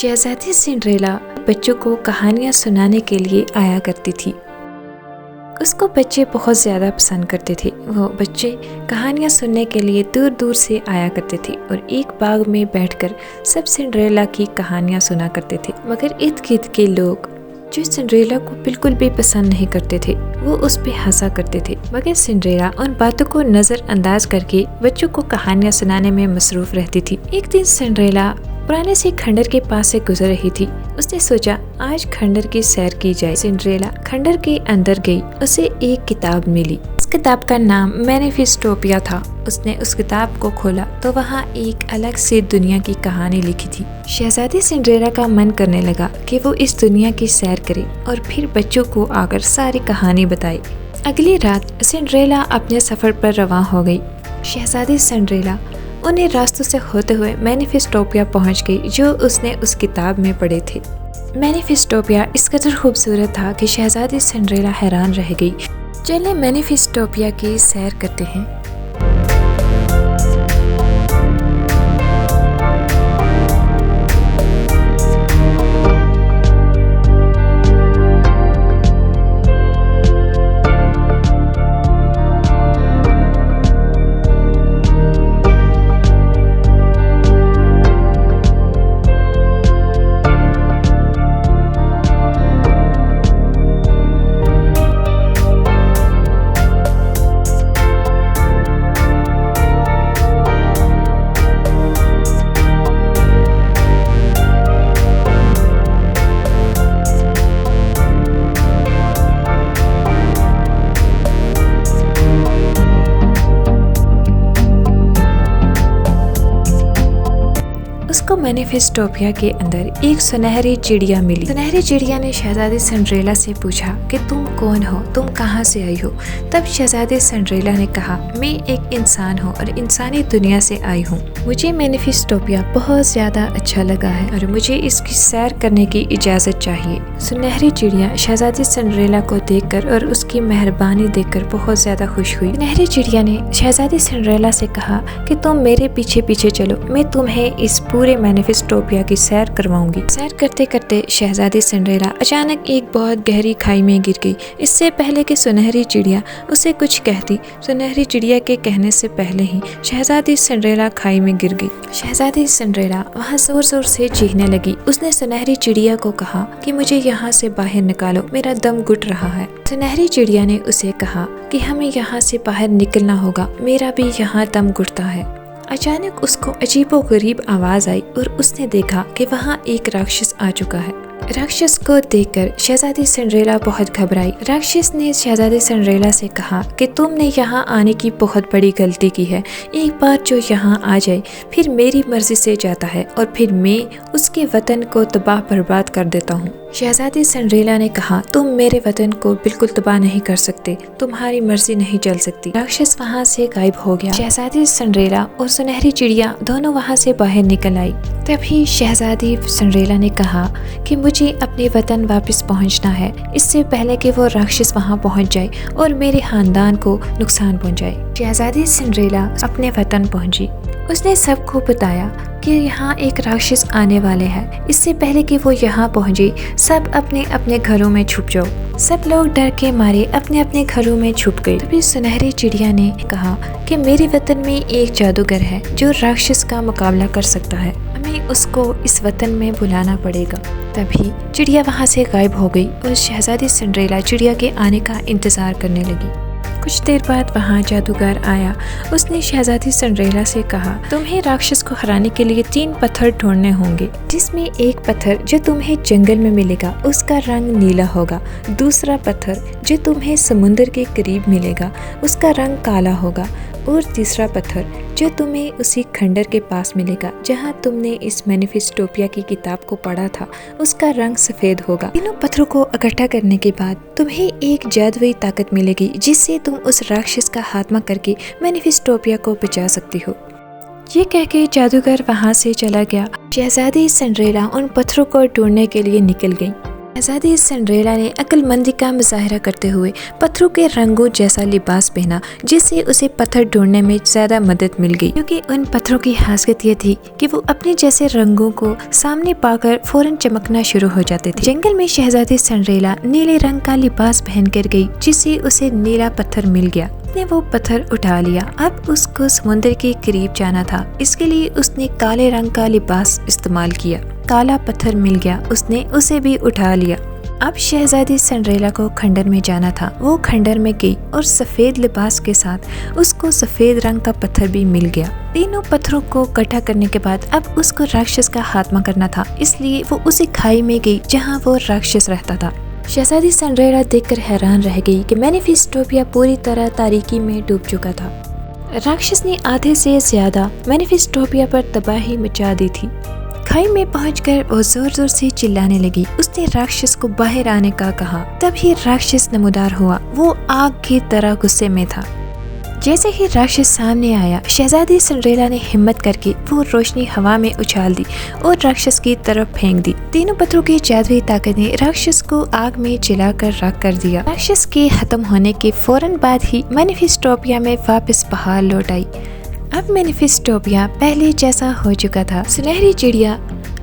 शहजादी Cinderella बच्चों को कहानियाँ सुनाने के लिए आया करती थी। उसको बच्चे बहुत ज़्यादा पसंद करते थे। वो बच्चे कहानियाँ सुनने के लिए दूर दूर से आया करते थे और एक बाग में बैठकर सब सिंड्रेला की कहानियाँ सुना करते थे। मगर इर्द गिर्द के लोग जो सिंड्रेला को बिल्कुल भी पसंद नहीं करते थे, वो उस पे हंसा करते थे। मगर सिंड्रेला उन बातों को नज़रअंदाज करके बच्चों को कहानियाँ सुनाने में मसरूफ रहती थी। एक दिन सिंड्रेला पुराने से खंडर के पास से गुजर रही थी। उसने सोचा आज खंडर की सैर की जाए। सिंड्रेला खंडर के अंदर गई। उसे एक किताब मिली। उस किताब का नाम मैनिफेस्टोपिया था। उसने उस किताब को खोला तो वहाँ एक अलग से दुनिया की कहानी लिखी थी। शहजादी सिंड्रेला का मन करने लगा कि वो इस दुनिया की सैर करे और फिर बच्चों को आकर सारी कहानी बताए। अगली रात सिंड्रेला अपने सफर पर रवाना हो गई। शहजादी सिंड्रेला उन्हें रास्तों से होते हुए मैनिफेस्टोपिया पहुंच गई, जो उसने उस किताब में पढ़े थे। मैनिफेस्टोपिया इस कदर खूबसूरत था कि शहजादी सिंड्रेला हैरान रह गई। चलिए मैनिफेस्टोपिया की सैर करते हैं। उसको मैनिफेस्टोपिया के अंदर एक सुनहरी चिड़िया मिली। सुनहरी चिड़िया ने शहजादी सिंड्रेला से पूछा कि तुम कौन हो, तुम कहाँ से आई हो। तब शहजादी सिंड्रेला ने कहा, मैं एक इंसान हूँ और इंसानी दुनिया से आई हूँ। मुझे मैनिफेस्टोपिया बहुत ज्यादा अच्छा लगा है और मुझे इसकी सैर करने की इजाजत चाहिए। सुनहरी चिड़िया शहजादी सिंड्रेला को देखकर और उसकी मेहरबानी देखकर बहुत ज्यादा खुश हुई। सुनहरी चिड़िया ने शहजादी सिंड्रेला से कहा कि तुम मेरे पीछे पीछे चलो, मैं तुम्हें इस पूरे मैनिफेस्टोपिया की सैर करवाऊंगी। सैर करते करते शहजादी सिंड्रेला अचानक एक बहुत गहरी खाई में गिर गई। इससे पहले कि सुनहरी चिड़िया उसे कुछ कहती, सुनहरी चिड़िया के कहने से पहले ही शहजादी सिंड्रेला खाई में गिर गई। शहजादी सिंड्रेला वहाँ जोर जोर से चीखने लगी। उसने सुनहरी चिड़िया को कहा कि मुझे यहाँ से बाहर निकालो, मेरा दम घुट रहा है। सुनहरी चिड़िया ने उसे कहा कि हमें यहाँ से बाहर निकलना होगा, मेरा भी यहाँ दम घुटता है। अचानक उसको अजीबोगरीब आवाज आई और उसने देखा कि वहाँ एक राक्षस आ चुका है। राक्षस को देखकर शहजादी सिंड्रेला बहुत घबराई। राक्षस ने शहजादी सिंड्रेला से कहा कि तुमने यहाँ आने की बहुत बड़ी गलती की है। एक बार जो यहाँ आ जाए फिर मेरी मर्जी से जाता है और फिर मैं उसके वतन को तबाह बर्बाद कर देता हूँ। शहजादी सिंड्रेला ने कहा, तुम मेरे वतन को बिल्कुल तबाह नहीं कर सकते, तुम्हारी मर्जी नहीं चल सकती। राक्षस वहाँ से गायब हो गया। शहजादी सिंड्रेला और सुनहरी चिड़िया दोनों वहाँ से बाहर निकल आई। तभी शहजादी सिंड्रेला ने कहा कि मुझे अपने वतन वापस पहुँचना है, इससे पहले कि वो राक्षस वहाँ पहुँच जाए और मेरे खानदान को नुकसान पहुँचाए। शहजादी सिंड्रेला अपने वतन पहुँची। उसने सबको बताया कि यहाँ एक राक्षस आने वाले हैं। इससे पहले कि वो यहाँ पहुँचे सब अपने अपने घरों में छुप जाओ। सब लोग डर के मारे अपने अपने घरों में छुप गए। तभी सुनहरी चिड़िया ने कहा कि मेरे वतन में एक जादूगर है जो राक्षस का मुकाबला कर सकता है, हमें उसको इस वतन में बुलाना पड़ेगा। तभी चिड़िया वहाँ से गायब हो गई और शहजादी सिंड्रेला चिड़िया के आने का इंतजार करने लगी। कुछ देर बाद वहाँ जादूगर आया। उसने शहजादी सिंड्रेला से कहा, तुम्हें राक्षस को हराने के लिए 3 पत्थर ढूंढने होंगे, जिसमें एक पत्थर जो तुम्हें जंगल में मिलेगा उसका रंग नीला होगा, दूसरा पत्थर जो तुम्हें समुद्र के करीब मिलेगा उसका रंग काला होगा और तीसरा पत्थर जो तुम्हें उसी खंडर के पास मिलेगा जहां तुमने इस मैनिफेस्टोपिया की किताब को पढ़ा था, उसका रंग सफेद होगा। तीनों पत्थरों को इकट्ठा करने के बाद तुम्हें एक जादुई ताकत मिलेगी जिससे तुम उस राक्षस का खात्मा करके मैनिफेस्टोपिया को बचा सकती हो। ये कह के जादूगर वहाँ से चला गया। शहजादी सिंड्रेला उन पत्थरों को ढूंढने के लिए निकल गई। शहजादी सिंड्रेला ने अक्लमंदी का मुजाहरा करते हुए पत्थरों के रंगों जैसा लिबास पहना, जिससे उसे पत्थर ढूंढने में ज्यादा मदद मिल गई, क्योंकि उन पत्थरों की खासियत ये थी कि वो अपने जैसे रंगों को सामने पाकर फौरन चमकना शुरू हो जाते थे। जंगल में शहजादी सिंड्रेला नीले रंग का लिबास पहन कर गई, जिससे उसे नीला पत्थर मिल गया। उसने वो पत्थर उठा लिया। अब उसको समुद्र के करीब जाना था, इसके लिए उसने काले रंग का लिबास इस्तेमाल किया। काला पत्थर मिल गया, उसने उसे भी उठा लिया। अब शहजादी सिंड्रेला को खंडर में जाना था। वो खंडर में गई और सफेद लिबास के साथ उसको सफेद रंग का पत्थर भी मिल गया। तीनों पत्थरों को इकट्ठा करने के बाद अब उसको राक्षस का खात्मा करना था, इसलिए वो उसी खाई में गई जहाँ वो राक्षस रहता था। शहजादी सिंड्रेला देखकर हैरान रह गई कि मेफिस्टोफिया पूरी तरह तारीकी में डूब चुका था। राक्षस ने आधे से ज्यादा मेफिस्टोफिया पर तबाही मचा दी थी। खाई में पहुंचकर वो जोर जोर से चिल्लाने लगी। उसने राक्षस को बाहर आने का कहा। तभी राक्षस नमूदार हुआ। वो आग की तरह गुस्से में था। जैसे ही राक्षस सामने आया, शहजादी सिंड्रेला ने हिम्मत करके वो रोशनी हवा में उछाल दी और राक्षस की तरफ फेंक दी। तीनों पत्थरों की जादुई ताकत ने राक्षस को आग में जलाकर राख कर दिया। राक्षस के खत्म होने के फौरन बाद ही मेफिस्टोफिया में वापस बहाल लौट आई। अब मेफिस्टोफिया पहले जैसा हो चुका था। सुनहरी चिड़िया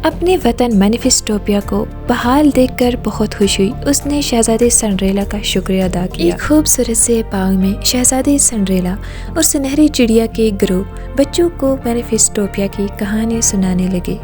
अपने वतन मेफिस्टोफिया को बहाल देखकर बहुत खुश हुई। उसने शहजादी सिंड्रेला का शुक्रिया अदा किया। एक खूबसूरत से बाग में शहजादी सिंड्रेला और सुनहरी चिड़िया के ग्रुप बच्चों को मेफिस्टोफिया की कहानी सुनाने लगे।